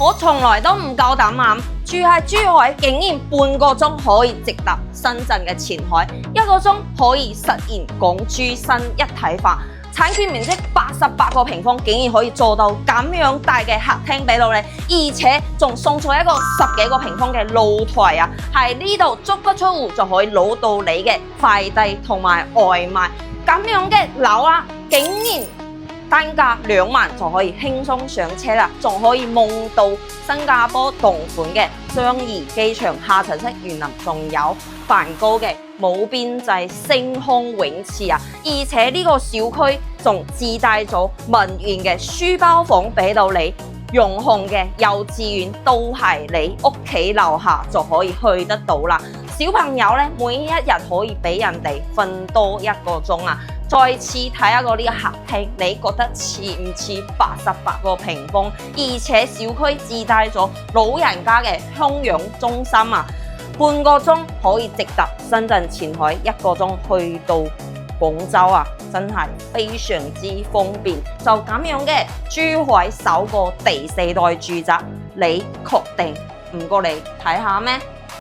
我從來都唔夠膽諗，住喺珠海竟然半個鐘可以直達深圳嘅前海，1個鐘可以實現港珠新一體化。產權面積88個平方，竟然可以做到咁樣大嘅客廳俾到你，而且仲送咗一個10幾個平方嘅露台啊！喺呢度足不出戶就可以攞到你嘅快遞同埋外賣，咁樣嘅樓啊，竟然單價2萬就可以輕鬆上車啦，仲可以望到新加坡同款嘅雙怡機場下層式園林，仲有梵高嘅冇邊際星空泳池啊！而且呢個小區仲自帶咗文園嘅書包房俾到你，融紅嘅幼稚園都係你屋企樓下就可以去得到啦。小朋友咧，每一日可以俾人哋瞓多1個鐘啊！再次睇下個呢個客廳，你覺得似唔似88個平方？而且小區自帶咗老人家嘅康養中心啊！半個鐘可以直達深圳前海，1個鐘去到廣州啊！真係非常之方便。就咁樣嘅珠海首個第4代住宅，你確定唔過嚟睇下咩？